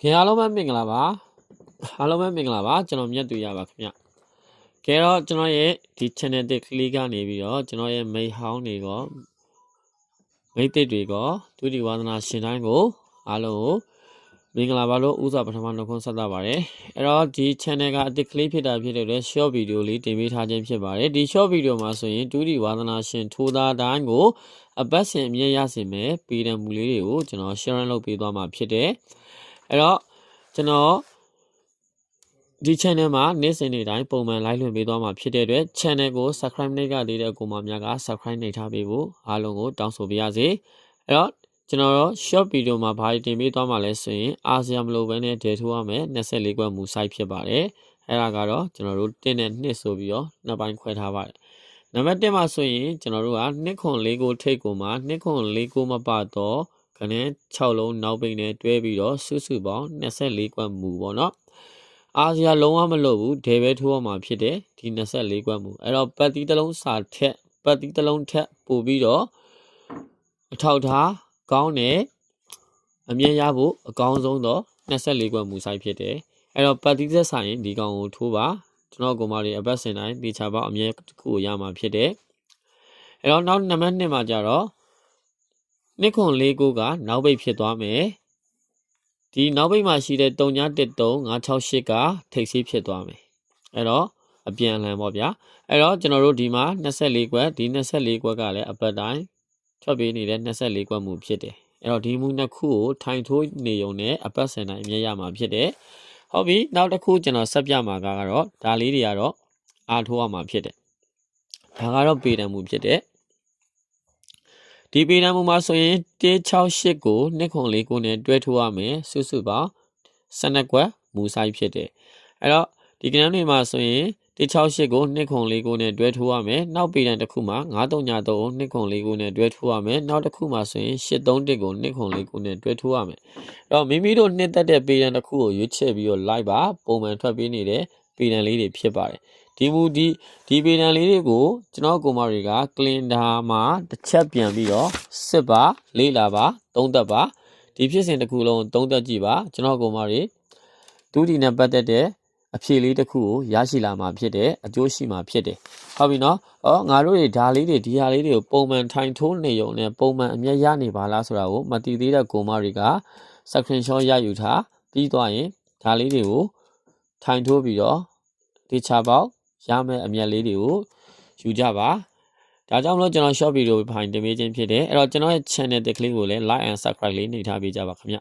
ခင်အားလုံးပဲမင်္ဂလာပါအားလုံးပဲမင်္ဂလာပါကျွန်တော်မြတ်သူရပါခင်ဗျကဲတော့ကျွန်တော်ရဲ့ဒီ channel တစ်ကလေးကနေပြီးတော့ကျွန်တော်ရဲ့မိတ်ဟောင်းတွေကမိတ်တစ်တွေကသူဒီဝါသနာရှင်တိုင်းကိုအားလုံးကိုမင်္ဂလာပါလို့ဥစွာပထမနှုတ်ခွန်းဆက်တာပါတယ်အဲ့တော့ဒီ channel ကအတစ်ကလေးဖြစ်တာဖြစ်တဲ့ short video လေးတင်ပေးထားခြင်းဖြစ်ပါတယ်ဒီ short video မှာဆိုရင်သူဒီဝါသနာရှင်ထိုးသားတိုင်းကိုအပတ်စဉ်အမြဲရစေမယ်ပြည်တယ်မူလေးတွေကိုကျွန်တော် share လုပ်ပေးသွားမှာဖြစ်တယ်အဲ့တော့ကျွန်တော်ဒီ channel မှာနေ့စဉ်နေ့တိုင်းပုံမှန် live လွှင့်ပေးသွားမှာဖြစ်တဲ့အတွက် channel ကို subscribe နှိပ်ကသေးတဲ့ကိုမများက subscribe နှိပ်ထားပေးဖို့အားလုံးကိုတောင်းဆိုပါရစေအဲ့တော့ကျွန်တော်တို့ short video မှာဘာတင်ပေးသွားမှာလဲဆိုရင်အာဆီယံမလိုဘဲနဲ့ဒေထိုးရမယ်24ခွက်မူ site ဖြစ်ပါတယ်အဲ့ဒါကတော့ကျွန်တော်တို့တင်းနဲ့နှစ်ဆိုပြီးတော့နှစ်ပိုင်းခွဲထားပါတယ်နံပါတ်1မှာဆိုရင်ကျွန်တော်တို့က2ခွန်4ကိုထိတ်ကိုမှာ2ခွန်4ကိုမပတ်တော့ခနဲ့6လုံးနောက်ပိတ်နဲ့တွဲပြီးတော့စုစုပေါင်း24ခွက်မူပေါ့နော်အာဆီယံလုံးဝမလို့ဘူးဒေပဲထိုးရမှာဖြစ်တယ်ဒီ24ခွက်မူအဲ့တော့ပတ်တီးတစ်လုံးစာထက်ပတ်တီးတစ်လုံးထက်ပို့ပြီးတော့အထောက်ထားကောင်းတယ်အမြင်ရဖို့အကောင်းဆုံးတော့24ခွက်မူဆိုင်ဖြစ်တယ်အဲ့တော့ပတ်တီးသက်ဆိုင်ဒီကောင်ကိုထိုးပါကျွန်တော်ကိုမလေးအပတ်စဉ်တိုင်းတေချာပေါအမြဲတစ်ခုကိုရမှာဖြစ်တယ်အဲ့တော့နောက်နံပါတ်2မှာကြတော့2ခွန်4ကိုကနောက်ပိတ်ဖြစ်သွားမယ်ဒီနောက်ပိတ်မှာရှိတဲ့3.13568ကထိပ်စီးဖြစ်သွားမယ်အဲ့တော့အပြန်အလှန်ပေါ့ဗျာအဲ့တော့ကျွန်တော်တို့ဒီမှာ24ခွက်ဒီ24ခွက်ကလည်းအပတ်တိုင်းထွက်ပေးနေတဲ့24ခွက်မူဖြစ်တယ်အဲ့တော့ဒီမူနှစ်ခုကိုထိုင်ထိုးနေုံနဲ့အပတ်စဉ်တိုင်းအမြဲရမှာဖြစ်တယ်ဟုတ်ပြီနောက်တစ်ခုကျွန်တော်ဆက်ပြမှာကတော့ဒါလေးတွေကတော့အားထိုးရမှာဖြစ်တယ်ဒါကတော့ပေတံမူဖြစ်တယ်ဒီပေတံမူမှာဆိုရင်168ကို2ခွန်4ကိုနဲ့တွဲထိုးရမယ်စုစုပေါင်း12ခွက်မူဆိုင်ဖြစ်တယ်အဲ့တော့ဒီကဏ္ဍတွေမှာဆိုရင်168ကို2ခွန်4ကိုနဲ့တွဲထိုးရမယ်နောက်ပေတံတစ်ခုမှာ933ကို2ခွန်4ကိုနဲ့တွဲထိုးရမယ်နောက်တစ်ခုမှာဆိုရင်831ကို2ခွန်4ကိုနဲ့တွဲထိုးရမယ်အဲ့တော့မိမိတို့နှစ်သက်တဲ့ပေတံတစ်ခုကိုရွေးချယ်ပြီးတော့ live ပါပုံမှန်ထွက်ပေးနေတဲ့ပေတံလေးတွေဖြစ်ပါတယ်ဒီမူဒီပေတံလေးတွေကိုကျွန်တော်ကိုမတွေကကလင်ဒါမှာတစ်ချက်ပြန်ပြီးတော့စစ်ပါလေးလာပါသုံးသက်ပါဒီဖြစ်စဉ်တစ်ခုလုံးသုံးသက်ကြည့်ပါကျွန်တော်ကိုမတွေဒုတိနဲ့ပတ်သက်တဲ့အဖြေလေးတစ်ခုကိုရရှိလာမှာဖြစ်တယ်အကျိုးရှိမှာဖြစ်တယ်ဟုတ်ပြီနော်ငါတို့တွေဒါလေးတွေဒီဟာလေးတွေကိုပုံမှန်ထိုင်ထိုးနေုံနဲ့ပုံမှန်အမြဲရနေပါလားဆိုတာကိုမသိသေးတဲ့ကိုမတွေက screenshot ရယူထားပြီးသွားရင်ဒါလေးတွေကိုထိုင်ထိုးပြီးတော့တေချာပေါက်ရမယ့်အမြတ်လေးတွေကိုယူကြပါဒါကြောင့်မလို့ကျွန်တော် short video ဖိုင်တင်ပေးခြင်းဖြစ်တယ်အဲ့တော့ကျွန်တော်ရဲ့ channel တစ်ကလေးကိုလည်း like and subscribe လေးနှိပ်ထားပေးကြပါခင်ဗျ